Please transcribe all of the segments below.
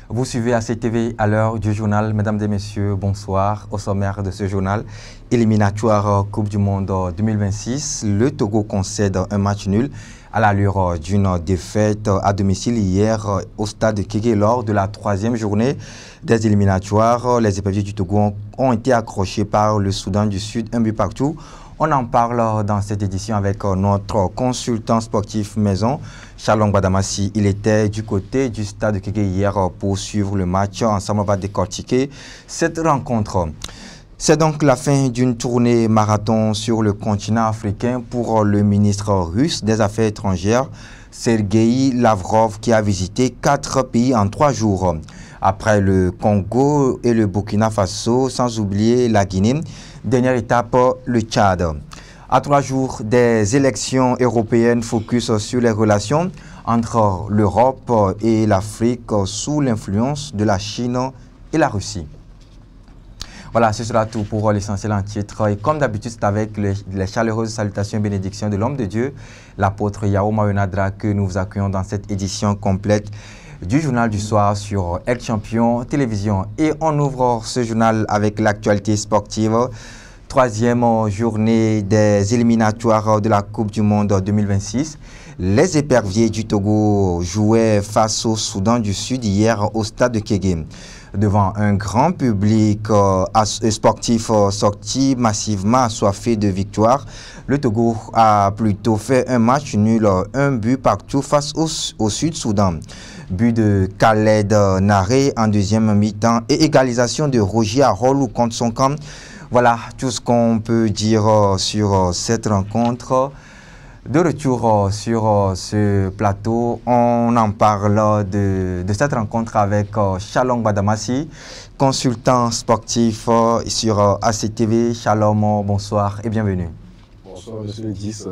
Vous suivez ACTV à l'heure du journal. Mesdames et messieurs, bonsoir. Au sommaire de ce journal, éliminatoire Coupe du Monde 2026, le Togo concède un match nul à l'allure d'une défaite à domicile hier au stade de Kégué lors de la troisième journée des éliminatoires. Les éperviers du Togo ont été accrochés par le Soudan du Sud, un but partout. On en parle dans cette édition avec notre consultant sportif maison, Shalom Badamassi. Il était du côté du stade de Kégué hier pour suivre le match. Ensemble, on va décortiquer cette rencontre. C'est donc la fin d'une tournée marathon sur le continent africain pour le ministre russe des Affaires étrangères, Sergueï Lavrov, qui a visité 4 pays en 3 jours. Après le Congo et le Burkina Faso, sans oublier la Guinée. Dernière étape, le Tchad. À 3 jours des élections européennes, focus sur les relations entre l'Europe et l'Afrique sous l'influence de la Chine et la Russie. Voilà, ce sera tout pour l'essentiel en titre. Et comme d'habitude, c'est avec les chaleureuses salutations et bénédictions de l'homme de Dieu, l'apôtre Yao Mayonadra, que nous vous accueillons dans cette édition complète du journal du soir sur El Champion Télévision. Et on ouvre ce journal avec l'actualité sportive. Troisième journée des éliminatoires de la Coupe du Monde 2026. Les éperviers du Togo jouaient face au Soudan du Sud hier au stade de Kégué. Devant un grand public sportif sorti massivement assoiffé de victoire, le Togo a plutôt fait un match nul, un but partout face au Sud-Soudan. But de Khaled Naré en deuxième mi-temps et égalisation de Roger Arolou contre son camp. Voilà tout ce qu'on peut dire sur cette rencontre. De retour sur ce plateau, on en parle de cette rencontre avec Shalom Badamassi, consultant sportif sur ACTV. Shalom, bonsoir et bienvenue. Bonsoir Monsieur 10.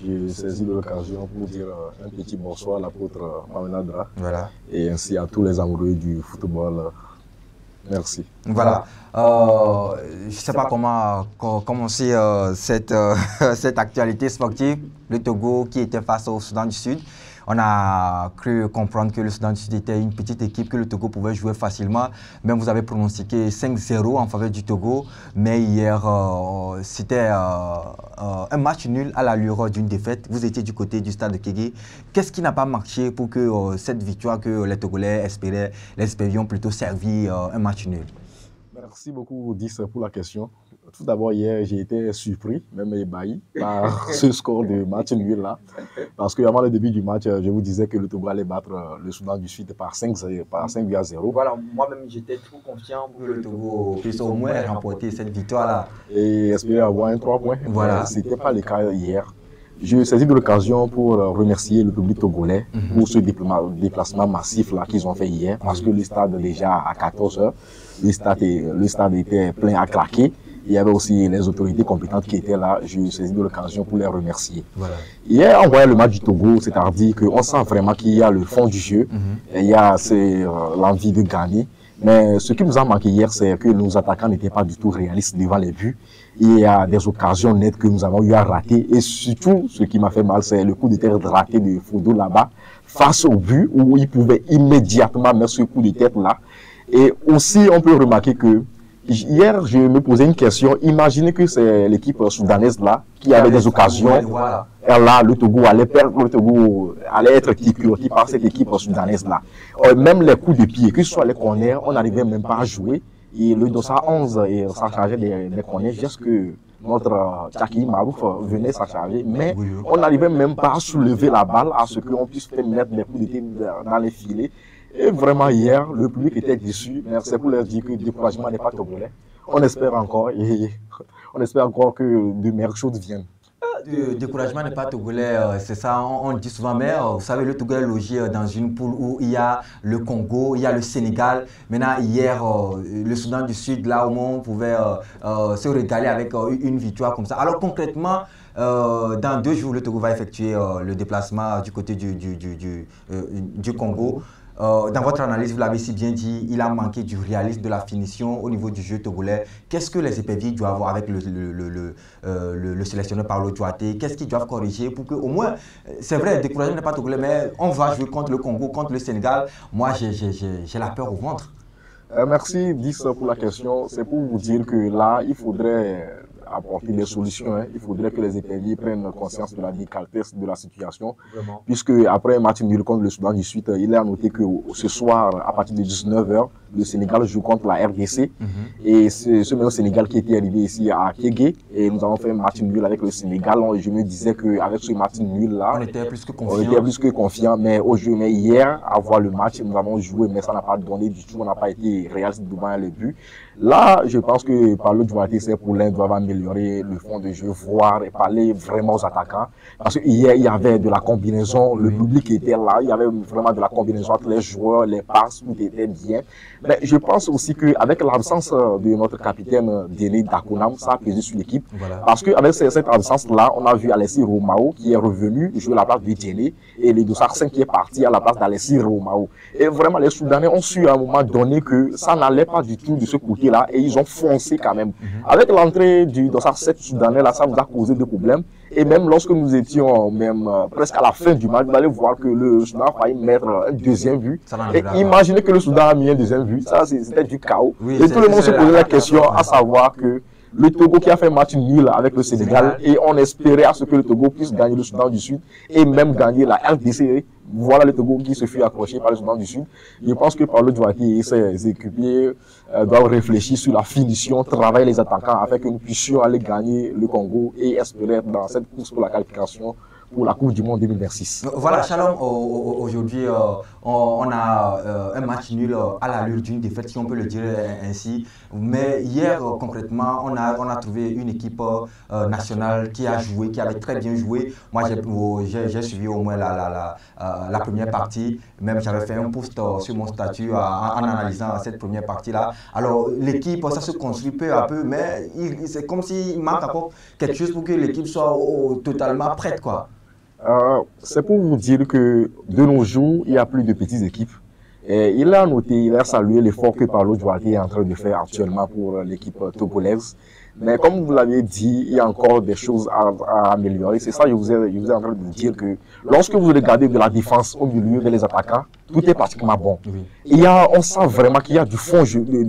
J'ai saisi l'occasion pour dire un petit bonsoir à l'apôtre Mayonadra. Voilà. Et ainsi à tous les amoureux du football. Merci. Voilà. Je ne sais pas comment commencer cette actualité sportive. Le Togo qui était face au Soudan du Sud. On a cru comprendre que le Soudan du Sud était une petite équipe que le Togo pouvait jouer facilement. Même vous avez pronostiqué 5-0 en faveur du Togo. Mais hier, c'était un match nul à l'allure d'une défaite. Vous étiez du côté du stade de Kégué. Qu'est-ce qui n'a pas marché pour que cette victoire que les Togolais espéraient, les espérions plutôt servi un match nul? Merci beaucoup, 10, pour la question. Tout d'abord, hier, j'ai été surpris, même ébahi, par ce score de match nul-là. Parce qu'avant le début du match, je vous disais que le Togo allait battre le Soudan du Sud par 5-0. Voilà, moi-même, j'étais trop confiant pour que le Togo puisse au moins remporter cette victoire-là. Et espérer avoir un 3 points. Voilà. Ce n'était pas le cas hier. Je saisis de l'occasion pour remercier le public togolais pour ce déplacement massif-là qu'ils ont fait hier. Parce que le stade, déjà à 14 h, le stade était plein à craquer. Il y avait aussi les autorités compétentes qui étaient là. Je saisis de l'occasion pour les remercier. Voilà. Hier, on voyait le match du Togo, c'est-à-dire qu'on sent vraiment qu'il y a le fond du jeu. Il y a l'envie de gagner. Mais ce qui nous a manqué hier, c'est que nos attaquants n'étaient pas du tout réalistes devant les buts. Il y a des occasions nettes que nous avons eu à rater. Et surtout, ce qui m'a fait mal, c'est le coup de tête raté de Fodo là-bas, face au but, où il pouvait immédiatement mettre ce coup de tête-là. Et aussi, on peut remarquer que hier, je me posais une question. Imaginez que c'est l'équipe soudanaise là qui avait des occasions. Voilà. Et là, le Togo allait perdre, le Togo allait être piloté par cette équipe soudanaise là. Même les coups de pied, que ce soit les corners, on n'arrivait même pas à jouer. Et le Dossa 11 s'en chargeait des corners, jusqu'à que notre Tchaki Marouf venait s'en charger. Mais on n'arrivait même pas à soulever la balle, à ce qu'on puisse mettre des coups de pied dans les filets. Et vraiment hier, le public était déçu, mais c'est pour leur dire que le découragement n'est pas togolais. On espère encore que de meilleures choses viennent. Le découragement n'est pas togolais, c'est ça, on le dit souvent, mais vous savez, le Togo est logé dans une poule où il y a le Congo, il y a le Sénégal. Maintenant, hier, le Soudan du Sud, là où on pouvait se régaler avec une victoire comme ça. Alors concrètement, dans 2 jours, le Togo va effectuer le déplacement du côté du Congo. dans votre analyse, vous l'avez si bien dit, il a manqué du réalisme, de la finition au niveau du jeu togolais. Qu'est-ce que les éperviers doivent avoir avec le sélectionneur Paolo Duarte? Qu'est-ce qu'ils doivent corriger pour que, au moins, c'est vrai, décourager n'est pas togolais, mais on va jouer contre le Congo, contre le Sénégal. Moi, j'ai la peur au ventre. Merci, Dix, pour la question. C'est pour vous dire que là, il faudrait apporter des solutions. Hein. Il faudrait que les éperviers prennent conscience de la délicatesse de la situation. Vraiment. Puisque après un match nul contre le Soudan du Sud, il est à noter que ce soir, à partir de 19h, le Sénégal joue contre la RDC. Et c'est ce même Sénégal qui était arrivé ici à Kégué. Et nous avons fait un match nul avec le Sénégal. Je me disais qu'avec ce match nul-là, on était plus que confiants. On était plus que confiants. Mais hier, à voir le match, nous avons joué, mais ça n'a pas donné du tout. On n'a pas été réaliste devant les buts. Là, je pense que Paolo Duarte, ses problèmes doivent améliorer le fond de jeu, voir et parler vraiment aux attaquants. Parce que hier, il y avait de la combinaison, le public était là, il y avait vraiment de la combinaison entre les joueurs, les passes, tout était bien. Mais je pense aussi qu'avec l'absence de notre capitaine Denis Dakonam, ça a pesé sur l'équipe. Voilà. Parce qu'avec cette absence-là, on a vu Alessi Romao qui est revenu jouer à la place de Djélé et les Dossarsen qui est parti à la place d'Alessi Romao. Et vraiment, les Soudanais ont su à un moment donné que ça n'allait pas du tout de ce côté-là et ils ont foncé quand même. Avec l'entrée du Dossarsen Soudanais, là, ça nous a causé des problèmes. Et même lorsque nous étions presque à la fin du match, vous allez voir que le Soudan a failli mettre un deuxième but. Et imaginez que le Soudan a mis un deuxième but. Ça, c'était du chaos. Oui, et tout le monde se posait la question à savoir que le Togo qui a fait un match nul avec le Sénégal et on espérait à ce que le Togo puisse gagner le Soudan du Sud et même gagner la RDC. Voilà le Togo qui se fut accroché par le Soudan du Sud. Je pense que Paolo Duarte et ses équipiers doivent réfléchir sur la finition, travailler les attaquants afin que nous puissions aller gagner le Congo et espérer être dans cette course pour la qualification pour la Coupe du Monde 2026. Voilà, Shalom, aujourd'hui, on a un match nul à l'allure d'une défaite, si on peut le dire ainsi. Mais hier, concrètement, on a trouvé une équipe nationale qui a joué, qui avait très bien joué. Moi, j'ai suivi au moins la première partie. Même, j'avais fait un post sur mon statut en analysant cette première partie-là. Alors, l'équipe, ça se construit peu à peu, mais c'est comme s'il manque encore quelque chose pour que l'équipe soit totalement prête, quoi. C'est pour vous dire que de nos jours, il n'y a plus de petites équipes. Et il a noté, il a salué l'effort que Paolo Duarte est en train de faire actuellement pour l'équipe togolaise. Mais comme vous l'avez dit, il y a encore des choses à améliorer. C'est ça que je vous ai en train de dire que lorsque vous regardez de la défense au milieu des attaquants, tout est pratiquement bon. Oui. On sent vraiment qu'il y a du fond de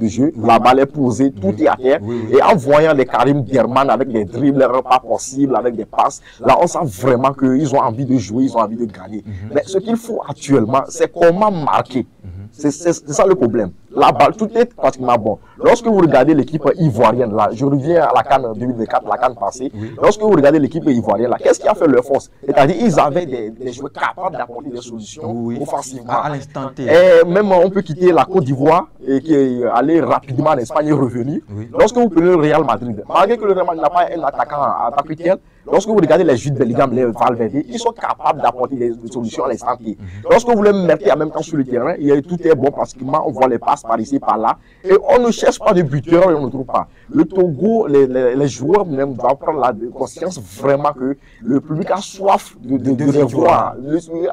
jeu. Oui. La balle est posée, tout est à terre. Oui. Et en voyant les Karim Derman avec des dribbles pas possibles, avec des passes, là on sent vraiment qu'ils ont envie de jouer, ils ont envie de gagner. Mais ce qu'il faut actuellement, c'est comment marquer. C'est ça le problème. La balle, tout est pratiquement bon. Lorsque vous regardez l'équipe ivoirienne, là, je reviens à la CAN 2024, la CAN passée. Oui. Lorsque vous regardez l'équipe ivoirienne, là, qu'est-ce qui a fait leur force? C'est-à-dire ils avaient des joueurs capables d'apporter des solutions offensivement. À l'instant T. Et même on peut quitter la Côte d'Ivoire et qui est allé rapidement en Espagne et revenir. Oui. Lorsque vous prenez le Real Madrid, malgré que le Real Madrid n'a pas un attaquant à attaquer, lorsque vous regardez les Jude Bellingham, les Valverde, ils sont capables d'apporter des solutions à l'instant T. Lorsque vous les mettez en même temps sur le terrain, tout est bon pratiquement, on voit les passes par ici, par là, et on ne cherche pas de buteur et on ne trouve pas. Le Togo, les joueurs même doivent prendre la conscience vraiment que le public a soif de revoir,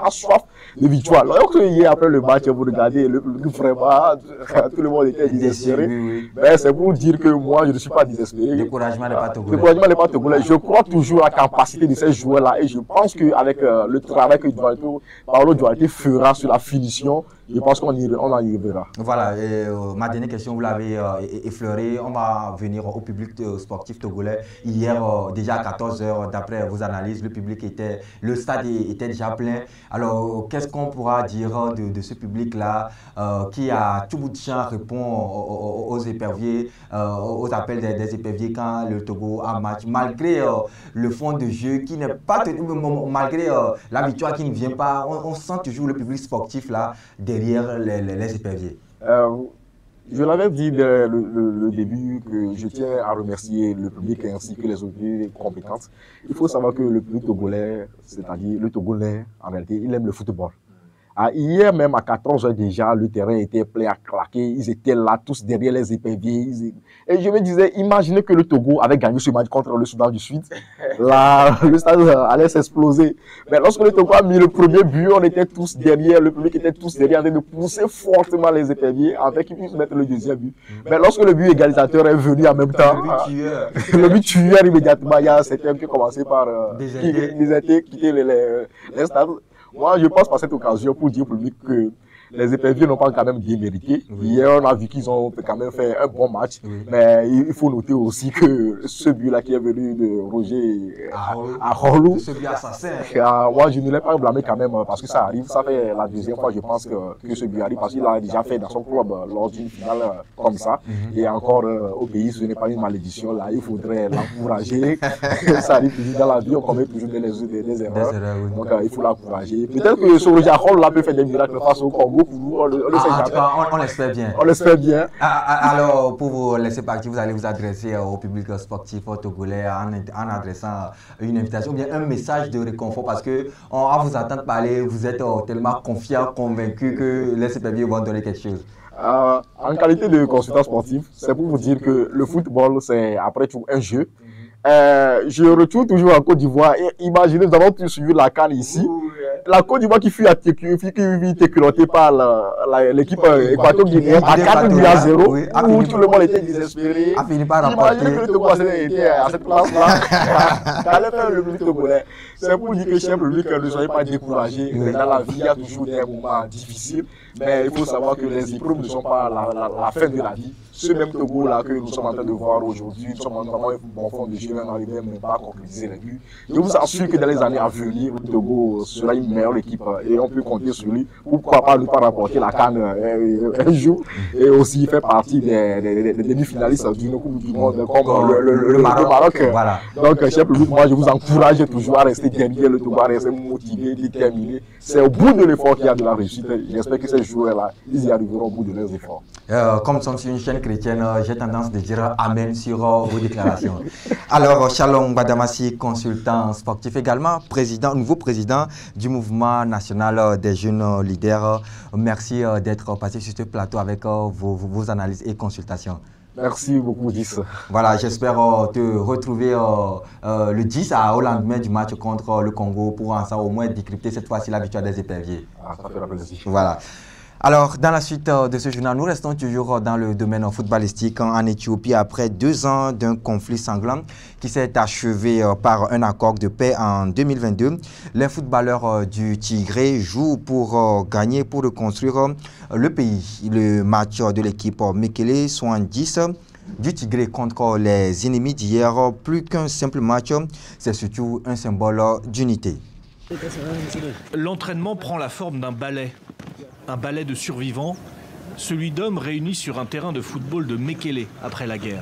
a soif de victoire. Lorsque hier après le match, vous regardez le public vraiment, tout le monde était désespéré. Oui. Mais c'est pour dire que moi, je ne suis pas désespéré. Le découragement n'est pas togolais. Le découragement n'est pas togolais. Je crois toujours à la capacité de ces joueurs-là et je pense qu'avec le travail que Paolo Duarte fera sur la finition, je pense qu'on en y verra. Voilà, et, ma dernière question, vous l'avez effleurée. On va venir au public sportif togolais. Hier, déjà à 14 h, d'après vos analyses, le stade était déjà plein. Alors, qu'est-ce qu'on pourra dire de ce public-là qui, à tout bout de champ, répond aux éperviers, aux appels des éperviers quand le Togo a match, malgré le fond de jeu qui n'est pas, malgré la victoire qui ne vient pas, on sent toujours le public sportif là derrière les éperviers. Je l'avais dit dès le début que je tiens à remercier le public ainsi que les autorités compétentes. Il faut savoir que le public togolais, c'est-à-dire le Togolais, en réalité, il aime le football. Hier même à 14h déjà, le terrain était plein à claquer. Ils étaient là, tous derrière les éperviers. Et je me disais, imaginez que le Togo avait gagné ce match contre le Soudan du Sud. Là, le stade allait s'exploser. Mais lorsque le Togo a mis le premier but, on était tous derrière, le public était tous derrière, en train de pousser fortement les éperviers afin qu'ils puissent mettre le deuxième but. Mais lorsque le but égalisateur est venu en même temps, le but tueur immédiatement, il y a certains qui ont commencé par quitter les stades. Moi, je passe par cette occasion pour dire au public que les éperviers n'ont pas quand même bien mérité. Hier, on a vu qu'ils ont quand même fait un bon match. Mais il faut noter aussi que ce but-là qui est venu de Roger Arolou, ce but assassin. Moi, je ne l'ai pas blâmé quand même parce que ça arrive. Ça fait la deuxième fois, je pense, que ce but arrive parce qu'il a déjà fait dans son club lors d'une finale comme ça. Et encore au pays, ce n'est pas une malédiction. Là, il faudrait l'encourager. Ça arrive toujours dans la vie, on commet toujours des erreurs. Donc, il faut l'encourager. Peut-être que ce Roger Arolou là peut faire des miracles face au Congo. On l'espère bien. On l'espère bien. Alors, pour vous laisser partir, vous allez vous adresser au public sportif togolais en adressant une invitation ou bien un message de réconfort parce que à vous entendre parler, vous êtes tellement confiant, convaincu que les éperviers vont donner quelque chose. En qualité de consultant sportif, c'est pour vous dire que le football, c'est après tout un jeu. Je retourne toujours en Côte d'Ivoire et imaginez, nous avons tous suivi la CAN ici. La Côte d'Ivoire qui fut éculotée par l'équipe équato-guinéenne à 4-0, où tout le monde était désespéré. Imaginez que le Togo était à cette place-là. Qu'allait faire le public togolais? C'est pour dire que, cher public, ne soyez pas découragés. Dans la vie, il y a toujours des moments difficiles. Mais il faut savoir que les épreuves ne sont pas la fin de la vie. Ce même Togo-là que nous sommes en train de voir aujourd'hui, nous sommes vraiment un bon fond de jeu, même arrivé à ne pas concrétiser les buts. Je vous assure que dans les années à venir, le Togo sera une meilleure équipe et on peut compter sur lui. Pourquoi pas ne pas rapporter la CAN un jour et aussi faire partie des demi-finalistes d'une Coupe du Monde comme le Maroc. Voilà. Donc, cher public, moi je vous encourage toujours à rester derrière le Togo, à rester motivé, déterminé. C'est au bout de l'effort qu'il y a de la réussite. J'espère que ces joueurs-là, ils y arriveront au bout de leurs efforts. Comme nous sommes sur une chaîne chrétienne, j'ai tendance de dire amen sur vos déclarations. Alors, Shalom Badamassi, consultant sportif également, nouveau président du mouvement national des jeunes leaders. Merci d'être passé sur ce plateau avec vos analyses et consultations. Merci beaucoup, 10. Voilà, j'espère te retrouver le 10 au lendemain du match contre le Congo pour au moins décrypter cette fois-ci la victoire des éperviers. Ça fait plaisir. Voilà. Alors, dans la suite de ce journal, nous restons toujours dans le domaine footballistique en Éthiopie après 2 ans d'un conflit sanglant qui s'est achevé par un accord de paix en 2022. Les footballeurs du Tigré jouent pour gagner, pour reconstruire le pays. Le match de l'équipe Mekele 70 du Tigré contre les ennemis d'hier, plus qu'un simple match, c'est surtout un symbole d'unité. L'entraînement prend la forme d'un ballet. Un ballet de survivants, celui d'hommes réunis sur un terrain de football de Mekele après la guerre.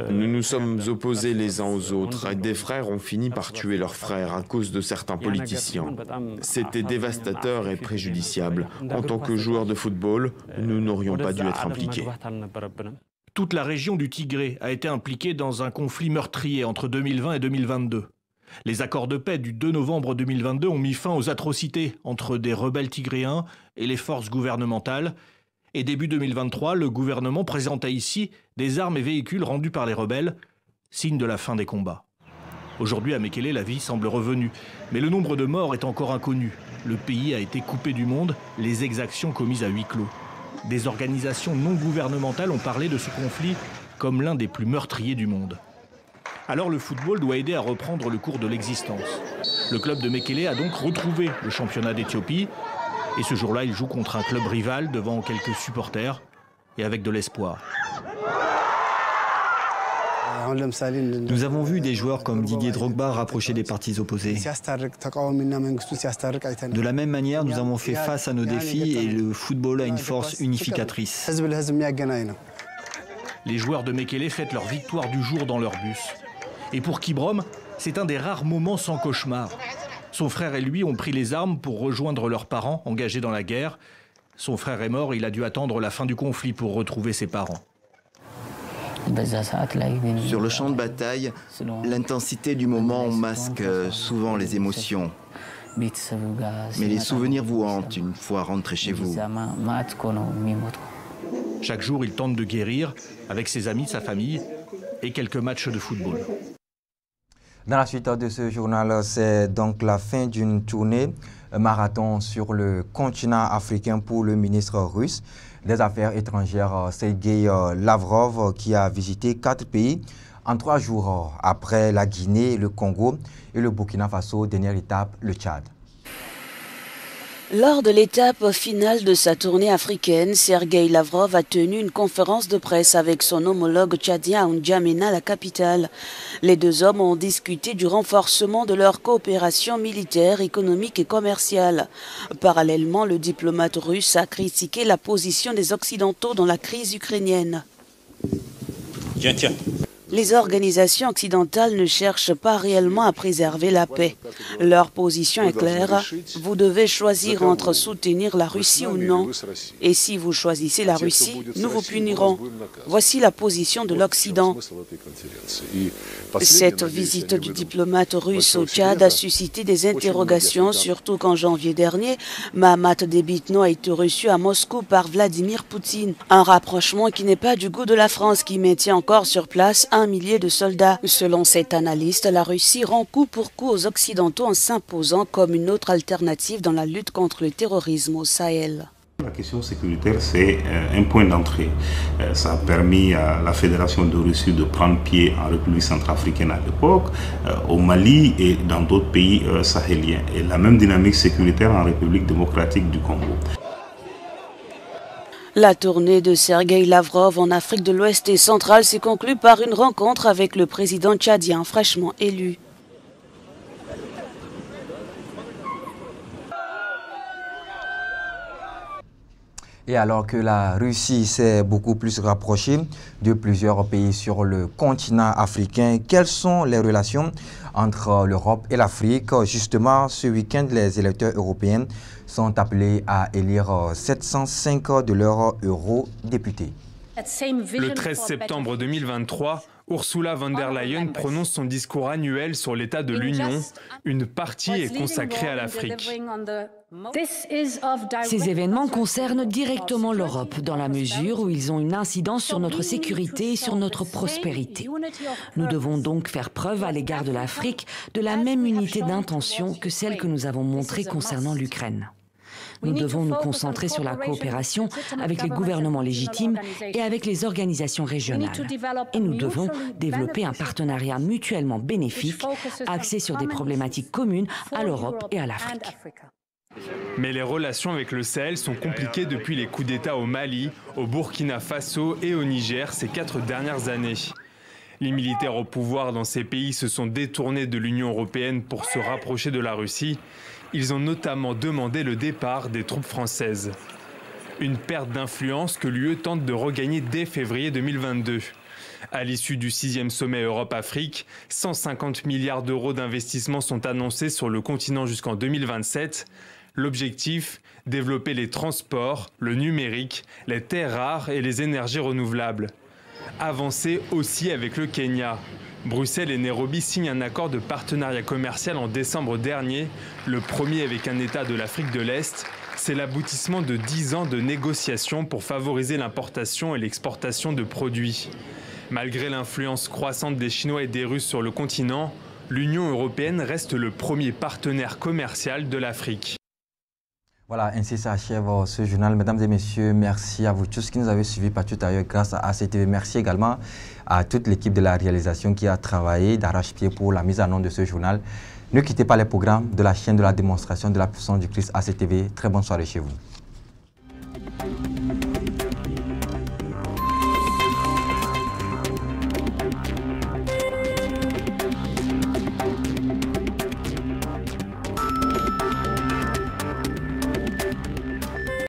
Nous nous sommes opposés les uns aux autres et des frères ont fini par tuer leurs frères à cause de certains politiciens. C'était dévastateur et préjudiciable. En tant que joueurs de football, nous n'aurions pas dû être impliqués. Toute la région du Tigré a été impliquée dans un conflit meurtrier entre 2020 et 2022. Les accords de paix du 2 novembre 2022 ont mis fin aux atrocités entre des rebelles tigréens et les forces gouvernementales. Et début 2023, le gouvernement présentait ici des armes et véhicules rendus par les rebelles, signe de la fin des combats. Aujourd'hui, à Mekele, la vie semble revenue. Mais le nombre de morts est encore inconnu. Le pays a été coupé du monde, les exactions commises à huis clos. Des organisations non gouvernementales ont parlé de ce conflit comme l'un des plus meurtriers du monde. Alors le football doit aider à reprendre le cours de l'existence. Le club de Mekele a donc retrouvé le championnat d'Éthiopie. Et ce jour-là, il joue contre un club rival devant quelques supporters et avec de l'espoir. Nous avons vu des joueurs comme Didier Drogba rapprocher des partis opposés. De la même manière, nous avons fait face à nos défis et le football a une force unificatrice. Les joueurs de Mekele fêtent leur victoire du jour dans leur bus. Et pour Kibrom, c'est un des rares moments sans cauchemar. Son frère et lui ont pris les armes pour rejoindre leurs parents engagés dans la guerre. Son frère est mort, il a dû attendre la fin du conflit pour retrouver ses parents. Sur le champ de bataille, l'intensité du moment masque souvent les émotions. Mais les souvenirs vous hantent une fois rentré chez vous. Chaque jour, il tente de guérir avec ses amis, sa famille et quelques matchs de football. Dans la suite de ce journal, c'est donc la fin d'une tournée marathon sur le continent africain pour le ministre russe des Affaires étrangères Sergueï Lavrov qui a visité 4 pays en 3 jours après la Guinée, le Congo et le Burkina Faso, dernière étape, le Tchad. Lors de l'étape finale de sa tournée africaine, Sergueï Lavrov a tenu une conférence de presse avec son homologue tchadien à N'Djamena, la capitale. Les 2 hommes ont discuté du renforcement de leur coopération militaire, économique et commerciale. Parallèlement, le diplomate russe a critiqué la position des Occidentaux dans la crise ukrainienne. Tiens. Les organisations occidentales ne cherchent pas réellement à préserver la paix. Leur position est claire. Vous devez choisir entre soutenir la Russie ou non. Et si vous choisissez la Russie, nous vous punirons. Voici la position de l'Occident. Cette visite du diplomate russe au Tchad a suscité des interrogations, surtout qu'en janvier dernier, Mahamat Debitno a été reçu à Moscou par Vladimir Poutine. Un rapprochement qui n'est pas du goût de la France qui maintient encore sur place 1 millier de soldats. Selon cet analyste, la Russie rend coup pour coup aux Occidentaux en s'imposant comme une autre alternative dans la lutte contre le terrorisme au Sahel. La question sécuritaire, c'est un point d'entrée. Ça a permis à la Fédération de Russie de prendre pied en République centrafricaine à l'époque, au Mali et dans d'autres pays sahéliens. Et la même dynamique sécuritaire en République démocratique du Congo. La tournée de Sergueï Lavrov en Afrique de l'Ouest et centrale s'est conclue par une rencontre avec le président tchadien fraîchement élu. Et alors que la Russie s'est beaucoup plus rapprochée de plusieurs pays sur le continent africain, quelles sont les relations entre l'Europe et l'Afrique? Justement, ce week-end, les électeurs européens sont appelés à élire 705 de leurs eurodéputés. Le 13 septembre 2023, Ursula von der Leyen prononce son discours annuel sur l'état de l'Union. Une partie est consacrée à l'Afrique. Ces événements concernent directement l'Europe, dans la mesure où ils ont une incidence sur notre sécurité et sur notre prospérité. Nous devons donc faire preuve à l'égard de l'Afrique de la même unité d'intention que celle que nous avons montrée concernant l'Ukraine. Nous devons nous concentrer sur la coopération avec les gouvernements légitimes et avec les organisations régionales. Et nous devons développer un partenariat mutuellement bénéfique, axé sur des problématiques communes à l'Europe et à l'Afrique. Mais les relations avec le Sahel sont compliquées depuis les coups d'État au Mali, au Burkina Faso et au Niger ces 4 dernières années. Les militaires au pouvoir dans ces pays se sont détournés de l'Union européenne pour se rapprocher de la Russie. Ils ont notamment demandé le départ des troupes françaises. Une perte d'influence que l'UE tente de regagner dès février 2022. À l'issue du 6e sommet Europe-Afrique, 150 milliards d'euros d'investissements sont annoncés sur le continent jusqu'en 2027. L'objectif, développer les transports, le numérique, les terres rares et les énergies renouvelables. Avancer aussi avec le Kenya. Bruxelles et Nairobi signent un accord de partenariat commercial en décembre dernier, le premier avec un État de l'Afrique de l'Est. C'est l'aboutissement de 10 ans de négociations pour favoriser l'importation et l'exportation de produits. Malgré l'influence croissante des Chinois et des Russes sur le continent, l'Union européenne reste le premier partenaire commercial de l'Afrique. Voilà, ainsi s'achève ce journal. Mesdames et messieurs, merci à vous tous qui nous avez suivis partout ailleurs grâce à ACTV. Merci également à toute l'équipe de la réalisation qui a travaillé d'arrache-pied pour la mise en œuvre de ce journal. Ne quittez pas les programmes de la chaîne de la démonstration de la puissance du Christ ACTV. Très bonne soirée chez vous.